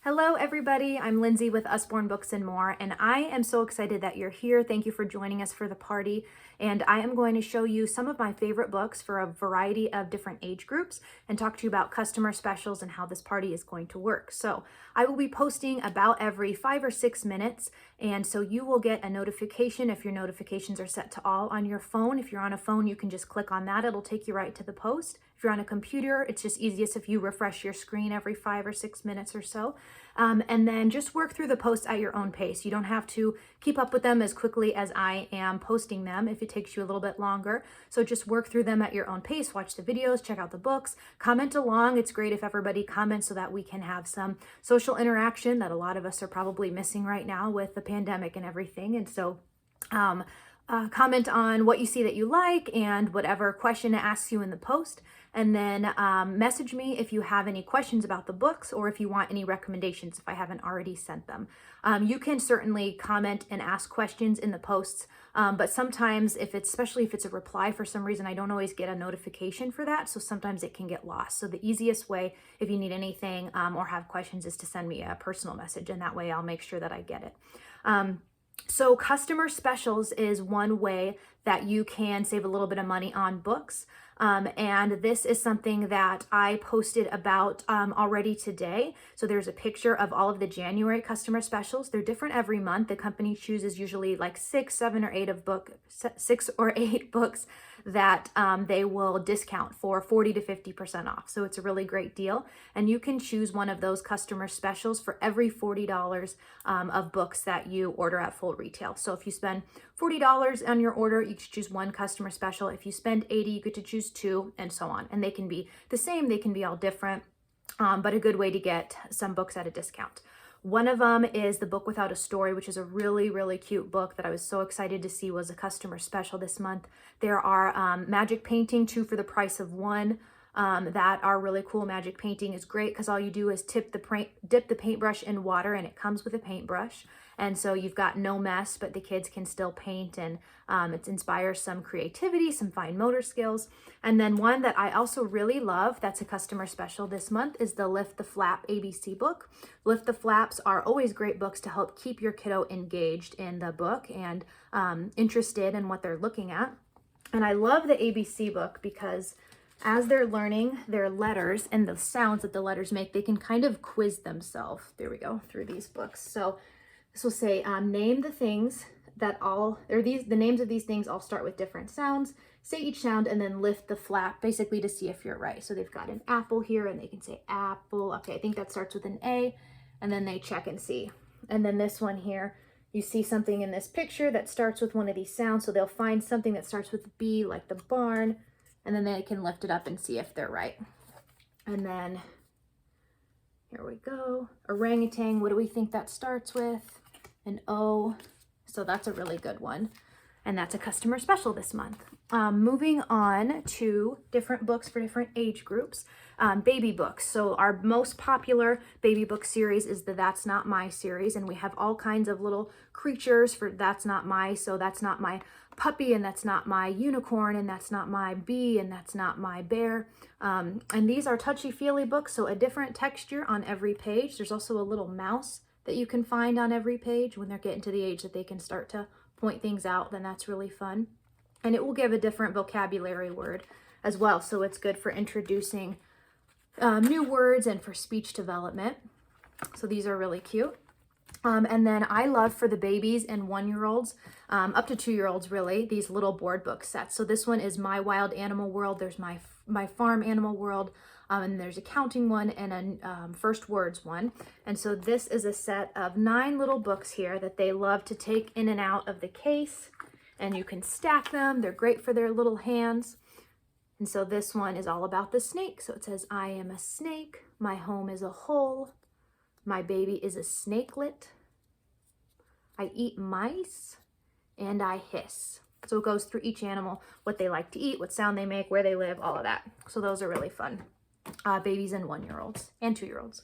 Hello, everybody. I'm Lindsay with Usborne Books and More, and I am so excited that you're here. Thank you for joining us for the party. And I am going to show you some of my favorite books for a variety of different age groups and talk to you about customer specials and how this party is going to work. So I will be posting about every 5 or 6 minutes, and so you will get a notification if your notifications are set to all on your phone. If you're on a phone, you can just click on that. It'll take you right to the post. If you're on a computer, it's just easiest if you refresh your screen every 5 or 6 minutes or so. And then just work through the posts at your own pace. You don't have to keep up with them as quickly as I am posting them if it takes you a little bit longer. So just work through them at your own pace, watch the videos, check out the books, comment along. It's great if everybody comments so that we can have some social interaction that a lot of us are probably missing right now with the pandemic and everything. And so comment on what you see that you like and whatever question it asks you in the post. And then message me if you have any questions about the books or if you want any recommendations if I haven't already sent them. You can certainly comment and ask questions in the posts, but sometimes especially if it's a reply for some reason, I don't always get a notification for that. So sometimes it can get lost. So the easiest way if you need anything or have questions is to send me a personal message, and that way I'll make sure that I get it. So customer specials is one way that you can save a little bit of money on books. And this is something that I posted about already today. So there's a picture of all of the January customer specials. They're different every month. The company chooses usually like 6 or 8 books that they will discount for 40 to 50% off. So it's a really great deal. And you can choose one of those customer specials for every $40 of books that you order at full retail. So if you spend $40 on your order, you can choose one customer special. If you spend $80, you get to choose 2, and so on. And they can be the same, they can be all different, but a good way to get some books at a discount. One of them is The Book Without a Story, which is a really, really cute book that I was so excited to see was a customer special this month. There are magic painting, 2 for the price of 1. That are really cool. Magic painting is great because all you do is dip the paintbrush in water, and it comes with a paintbrush. And so you've got no mess, but the kids can still paint, and it inspires some creativity, some fine motor skills. And then one that I also really love that's a customer special this month is the Lift the Flap ABC book. Lift the Flaps are always great books to help keep your kiddo engaged in the book and interested in what they're looking at. And I love the ABC book because as they're learning their letters and the sounds that the letters make, they can kind of quiz themselves. There we go, through these books. So this will say, name the things that the names of these things all start with different sounds. Say each sound and then lift the flap, basically to see if you're right. So they've got an apple here and they can say apple. Okay, I think that starts with an A, and then they check and see. And then this one here, you see something in this picture that starts with one of these sounds. So they'll find something that starts with B, like the barn, and then they can lift it up and see if they're right. And then here we go. Orangutan, what do we think that starts with? An O. So that's a really good one. And that's a customer special this month. Moving on to different books for different age groups. Baby books. So our most popular baby book series is the That's Not My series. And we have all kinds of little creatures for That's Not My. So that's not my puppy, and that's not my unicorn, and that's not my bee, and that's not my bear. And these are touchy-feely books, so a different texture on every page. There's also a little mouse that you can find on every page when they're getting to the age that they can start to point things out. Then that's really fun. And it will give a different vocabulary word as well. So it's good for introducing new words and for speech development. So these are really cute. And then I love for the babies and 1-year-olds, up to 2-year-olds really, these little board book sets. So this one is My Wild Animal World. There's my Farm Animal World. And there's a counting one and a first words one. And so this is a set of 9 little books here that they love to take in and out of the case. And you can stack them. They're great for their little hands. And so this one is all about the snake. So it says, I am a snake. My home is a hole. My baby is a snakelet. I eat mice and I hiss. So it goes through each animal, what they like to eat, what sound they make, where they live, all of that. So those are really fun. Babies and 1-year-olds and 2-year-olds.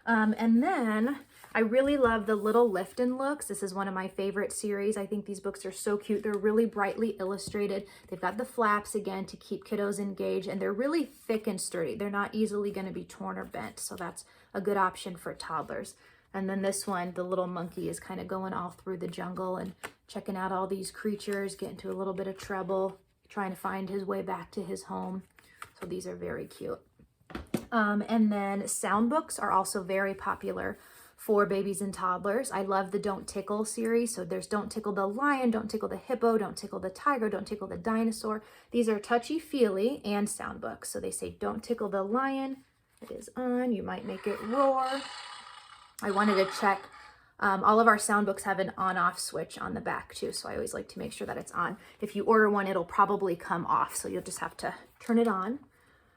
And then I really love the Little Lifton Looks. This is one of my favorite series. I think these books are so cute. They're really brightly illustrated. They've got the flaps again to keep kiddos engaged, and they're really thick and sturdy. They're not easily going to be torn or bent. So that's a good option for toddlers. And then this one, the little monkey is kind of going all through the jungle and checking out all these creatures, getting into a little bit of trouble, trying to find his way back to his home. So these are very cute. And then sound books are also very popular for babies and toddlers. I love the Don't Tickle series. So there's Don't Tickle the Lion, Don't Tickle the Hippo, Don't Tickle the Tiger, Don't Tickle the Dinosaur. These are touchy-feely and sound books. So they say Don't Tickle the Lion. It is on. You might make it roar. I wanted to check. All of our sound books have an on-off switch on the back too. So I always like to make sure that it's on. If you order one, it'll probably come off. So you'll just have to turn it on.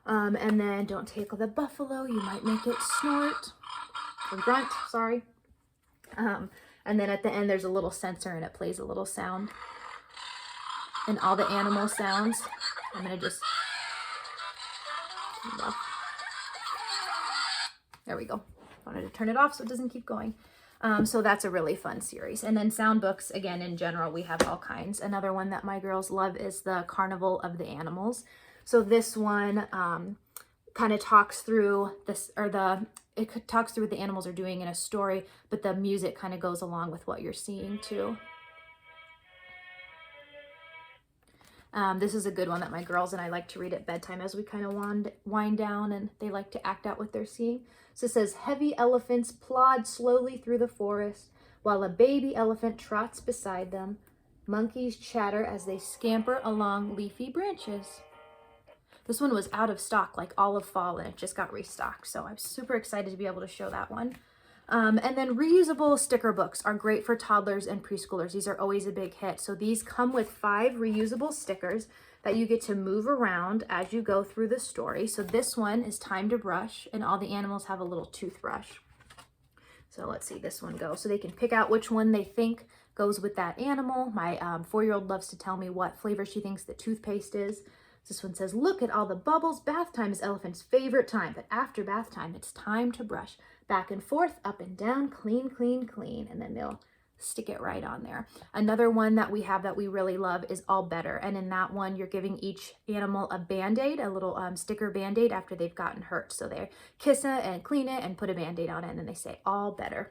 And then Don't Tickle the Buffalo. You might make it snort. Or grunt, sorry. And then at the end, there's a little sensor and it plays a little sound. And all the animal sounds. I'm going to just... There we go. Wanted to turn it off so it doesn't keep going. So that's a really fun series. And then sound books, again, in general, we have all kinds. Another one that my girls love is the Carnival of the Animals. So this one kind of talks through this, it talks through what the animals are doing in a story, but the music kind of goes along with what you're seeing too. This is a good one that my girls and I like to read at bedtime as we kind of wind down, and they like to act out what they're seeing. So it says, heavy elephants plod slowly through the forest while a baby elephant trots beside them. Monkeys chatter as they scamper along leafy branches. This one was out of stock like all of fall, and it just got restocked. So I'm super excited to be able to show that one. And then reusable sticker books are great for toddlers and preschoolers. These are always a big hit. So these come with 5 reusable stickers that you get to move around as you go through the story. So this one is Time to Brush, and all the animals have a little toothbrush. So let's see this one go. So they can pick out which one they think goes with that animal. My 4-year-old loves to tell me what flavor she thinks the toothpaste is. This one says, look at all the bubbles. Bath time is elephant's favorite time, but after bath time, it's time to brush. Back and forth, up and down, clean, clean, clean. And then they'll stick it right on there. Another one that we have that we really love is All Better. And in that one, you're giving each animal a Band-Aid, a little sticker Band-Aid after they've gotten hurt. So they kiss it and clean it and put a Band-Aid on it, and then they say All Better.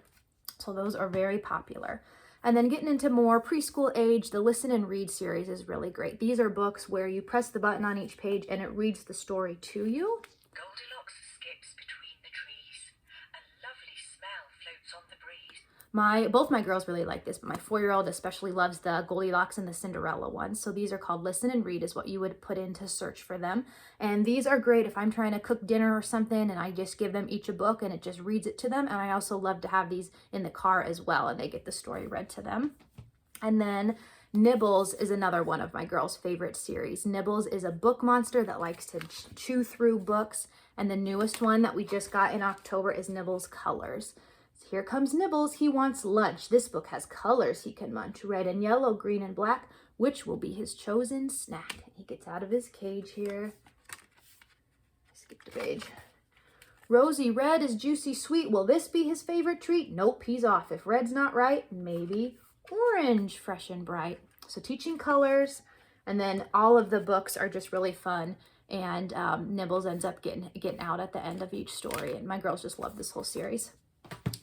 So those are very popular. And then getting into more preschool age, the Listen and Read series is really great. These are books where you press the button on each page and it reads the story to you. Goldilocks skips between the trees. A lovely smell floats on the breeze. Both my girls really like this, but my 4-year-old especially loves the Goldilocks and the Cinderella ones. So these are called Listen and Read is what you would put in to search for them. And these are great if I'm trying to cook dinner or something and I just give them each a book and it just reads it to them. And I also love to have these in the car as well, and they get the story read to them. And then Nibbles is another one of my girls' favorite series. Nibbles is a book monster that likes to chew through books. And the newest one that we just got in October is Nibbles Colors. Here comes Nibbles. He wants lunch. This book has colors he can munch. Red and yellow, green and black. Which will be his chosen snack? He gets out of his cage here. Skipped a page. Rosy red is juicy sweet. Will this be his favorite treat? Nope, he's off. If red's not right, maybe orange, fresh and bright. So teaching colors. And then all of the books are just really fun. And Nibbles ends up getting out at the end of each story. And my girls just love this whole series.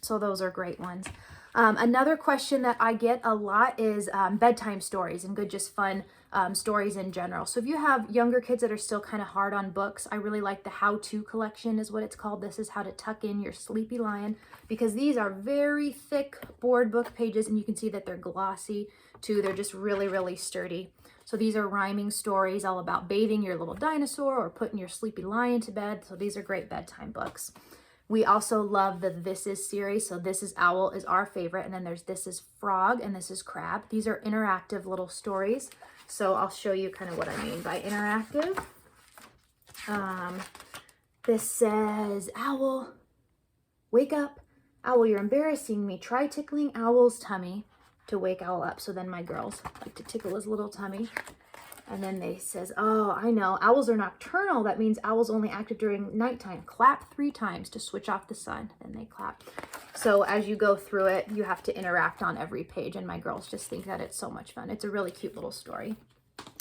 So those are great ones. Another question that I get a lot is bedtime stories and good, just fun stories in general. So if you have younger kids that are still kind of hard on books, I really like the How-To collection is what it's called. This is how to tuck in your sleepy lion, because these are very thick board book pages and you can see that they're glossy too. They're just really, really sturdy. So these are rhyming stories all about bathing your little dinosaur or putting your sleepy lion to bed. So these are great bedtime books. We also love the This Is series. So This Is Owl is our favorite. And then there's This Is Frog and This Is Crab. These are interactive little stories. So I'll show you kind of what I mean by interactive. This says, Owl, wake up. Owl, you're embarrassing me. Try tickling Owl's tummy to wake Owl up. So then my girls like to tickle his little tummy. And then they says, oh, I know, owls are nocturnal. That means owls only active during nighttime. Clap 3 times to switch off the sun. Then they clap. So as you go through it, you have to interact on every page. And my girls just think that it's so much fun. It's a really cute little story.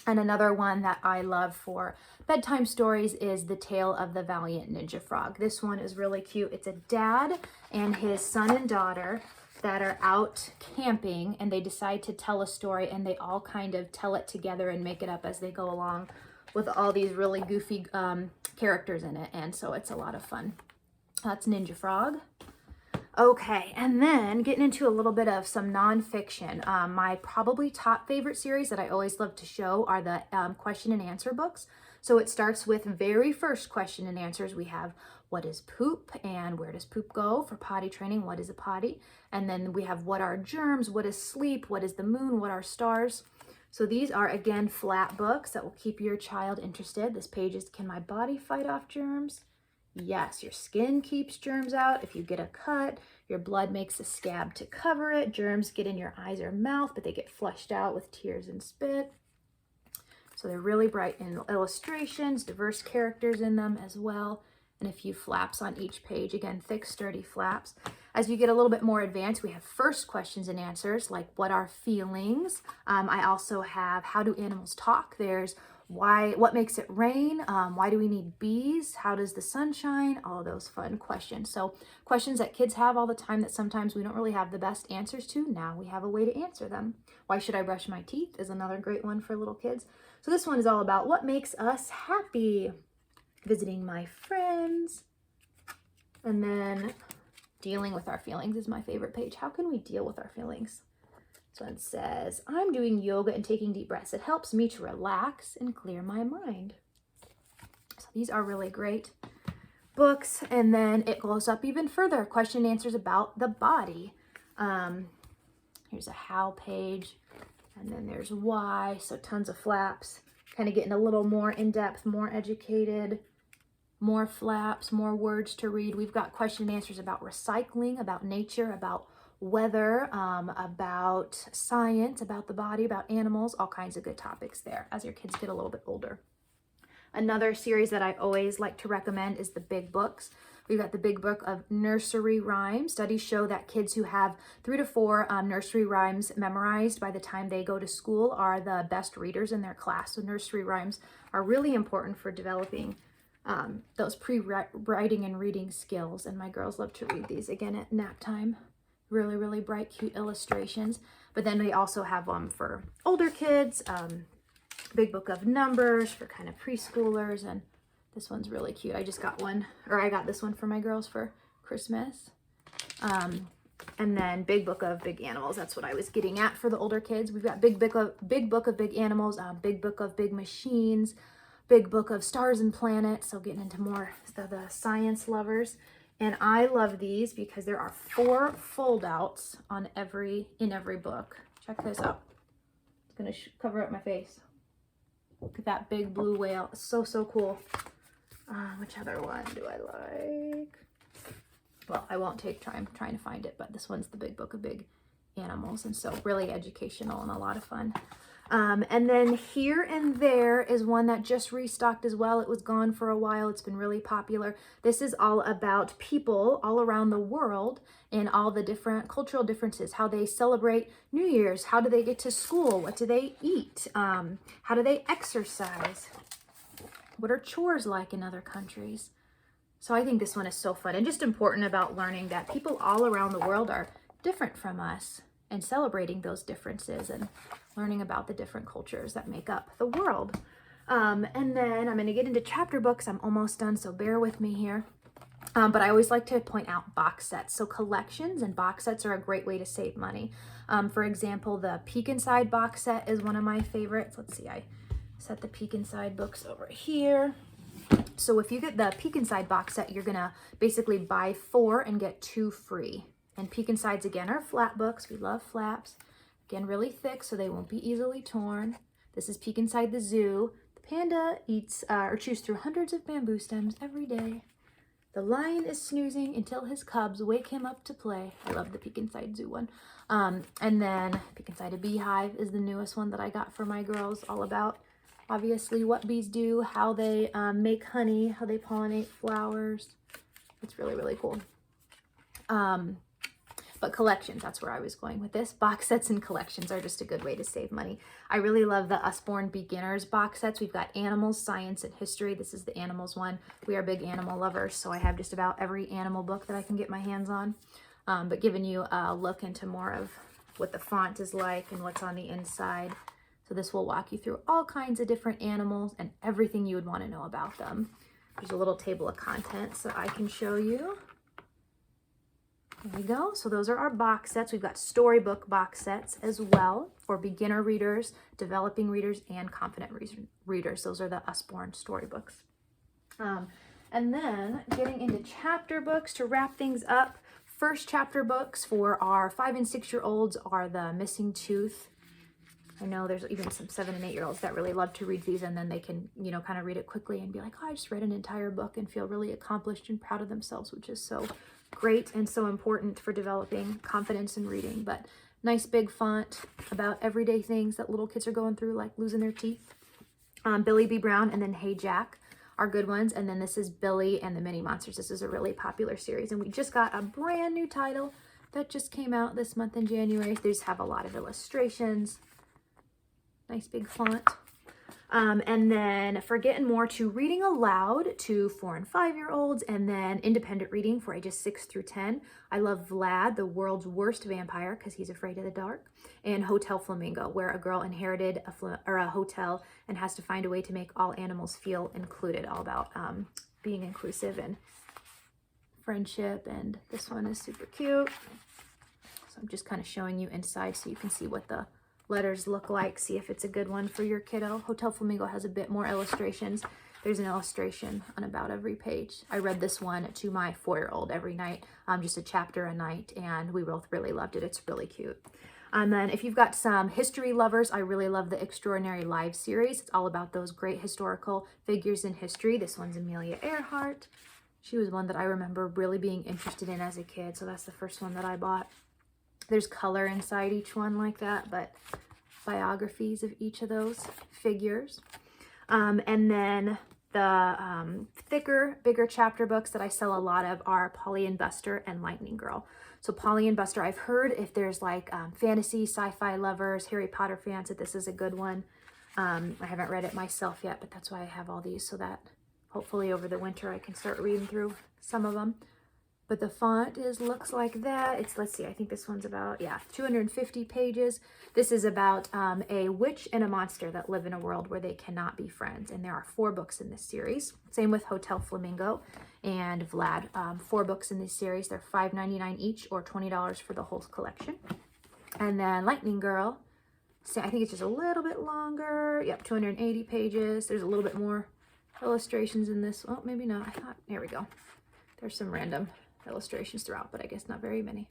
And another one that I love for bedtime stories is The Tale of the Valiant Ninja Frog. This one is really cute. It's a dad and his son and daughter that are out camping, and they decide to tell a story, and they all kind of tell it together and make it up as they go along with all these really goofy characters in it. And so it's a lot of fun. That's Ninja Frog. Okay, and then getting into a little bit of some nonfiction. My probably top favorite series that I always love to show are the question and answer books. So it starts with very first question and answers. We have what is poop and where does poop go for potty training? What is a potty? And then we have what are germs? What is sleep? What is the moon? What are stars? So these are, again, flat books that will keep your child interested. This page is, can my body fight off germs? Yes, your skin keeps germs out. If you get a cut, your blood makes a scab to cover it. Germs get in your eyes or mouth, but they get flushed out with tears and spit. So they're really bright in illustrations, diverse characters in them as well, and a few flaps on each page. Again, thick, sturdy flaps. As you get a little bit more advanced, we have first questions and answers, like what are feelings? I also have how do animals talk? There's what makes it rain? Why do we need bees? How does the sun shine? All those fun questions. So questions that kids have all the time that sometimes we don't really have the best answers to. Now we have a way to answer them. Why should I brush my teeth is another great one for little kids. So this one is all about what makes us happy. Visiting my friends. And then dealing with our feelings is my favorite page. How can we deal with our feelings? This one says, I'm doing yoga and taking deep breaths. It helps me to relax and clear my mind. So these are really great books. And then it goes up even further. Question and answers about the body. Here's a how page. And then there's why. So tons of flaps. Kind of getting a little more in-depth, more educated. More flaps, more words to read. We've got question and answers about recycling, about nature, about weather, about science, about the body, about animals, all kinds of good topics there as your kids get a little bit older. Another series that I always like to recommend is the Big Books. We've got the Big Book of Nursery Rhymes. Studies show that kids who have 3 to 4 nursery rhymes memorized by the time they go to school are the best readers in their class. So nursery rhymes are really important for developing those pre-writing and reading skills, and my girls love to read these again at nap time. Really, really bright, cute illustrations. But then we also have them for older kids, Big Book of Numbers for kind of preschoolers, and this one's really cute. I got this one for my girls for Christmas. And then Big Book of Big Animals. That's what I was getting at for the older kids. We've got Big Book of Big Animals, Big Book of Big Machines, Big Book of Stars and Planets. So getting into more the science lovers. And I love these because there are 4 fold-outs in every book. Check this out. It's going to cover up my face. Look at that big blue whale. It's so, so cool. Which other one do I like? Well, I won't take time trying to find it, but this one's the Big Book of Big Animals. And so really educational and a lot of fun. And then Here and There is one that just restocked as well. It was gone for a while. It's been really popular. This is all about people all around the world and all the different cultural differences, how they celebrate New Year's, how do they get to school, what do they eat, how do they exercise, what are chores like in other countries. So I think this one is so fun and just important about learning that people all around the world are different from us and celebrating those differences and learning about the different cultures that make up the world. And then I'm going to get into chapter books. I'm almost done, so bear with me here. But I always like to point out box sets. So collections and box sets are a great way to save money. For example, the Peek Inside box set is one of my favorites. Let's see, I set the Peek Inside books over here. So if you get the Peek Inside box set, you're going to basically buy 4 and get 2 free. And Peek Insides, again, are flat books. We love flaps. Again, really thick, so they won't be easily torn. This is Peek Inside the Zoo. The panda eats or chews through hundreds of bamboo stems every day. The lion is snoozing until his cubs wake him up to play. I love the Peek Inside Zoo one. And then Peek Inside a Beehive is the newest one that I got for my girls, all about, obviously, what bees do, how they make honey, how they pollinate flowers. It's really, really cool. but collections, that's where I was going with this. Box sets and collections are just a good way to save money. I really love the Usborne Beginners box sets. We've got animals, science, and history. This is the animals one. We are big animal lovers, so I have just about every animal book that I can get my hands on. But giving you a look into more of what the font is like and what's on the inside. So this will walk you through all kinds of different animals and everything you would want to know about them. There's a little table of contents that I can show you. There we go. So those are our box sets. We've got storybook box sets as well for beginner readers, developing readers, and confident readers. Those are the Usborne storybooks. And then getting into chapter books to wrap things up. First chapter books for our 5 and 6 year olds are the Missing Tooth. I know there's even some 7 and 8 year olds that really love to read these, and then they can, you know, kind of read it quickly and be like, oh, I just read an entire book, and feel really accomplished and proud of themselves, which is so great and so important for developing confidence in reading. But nice big font about everyday things that little kids are going through, like losing their teeth. Billy B. Brown and then Hey Jack are good ones. And then this is Billy and the Mini Monsters. This is a really popular series, and we just got a brand new title that just came out this month in January. They just have a lot of illustrations. Nice big font. And then for getting more to reading aloud to 4 and 5 year olds, and then independent reading for ages 6 through 10. I love Vlad, the world's worst vampire, because he's afraid of the dark, and Hotel Flamingo, where a girl inherited a hotel and has to find a way to make all animals feel included, all about being inclusive and friendship. And this one is super cute. So I'm just kind of showing you inside so you can see what the letters look like, see if it's a good one for your kiddo. Hotel Flamingo has a bit more illustrations. There's an illustration on about every page. I read this one to my 4-year-old every night, just a chapter a night, and we both really loved it. It's really cute. And then if you've got some history lovers, I really love the Extraordinary Lives series. It's all about those great historical figures in history. This one's Amelia Earhart. She was one that I remember really being interested in as a kid, so that's the first one that I bought. There's color inside each one like that, but biographies of each of those figures. And then the thicker, bigger chapter books that I sell a lot of are Polly and Buster and Lightning Girl. So Polly and Buster, I've heard if there's like fantasy, sci-fi lovers, Harry Potter fans, that this is a good one. I haven't read it myself yet, but that's why I have all these, so that hopefully over the winter I can start reading through some of them. But the font looks like that. It's, let's see, I think this one's about, 250 pages. This is about a witch and a monster that live in a world where they cannot be friends. And there are 4 books in this series. Same with Hotel Flamingo and Vlad. 4 books in this series. They're $5.99 each, or $20 for the whole collection. And then Lightning Girl, so I think it's just a little bit longer. Yep, 280 pages. There's a little bit more illustrations in this. Oh, maybe not. I thought, here we go. There's some random illustrations throughout, but I guess not very many.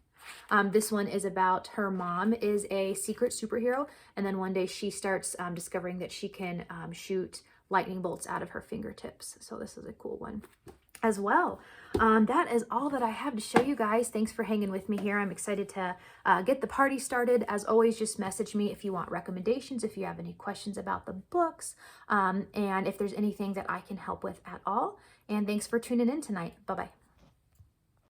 This one is about her mom is a secret superhero, and then one day she starts discovering that she can shoot lightning bolts out of her fingertips. So this is a cool one as well. That is all that I have to show you guys. Thanks for hanging with me here. I'm excited to get the party started. As always, just message me if you want recommendations, if you have any questions about the books, and if there's anything that I can help with at all. And thanks for tuning in tonight. Bye-bye.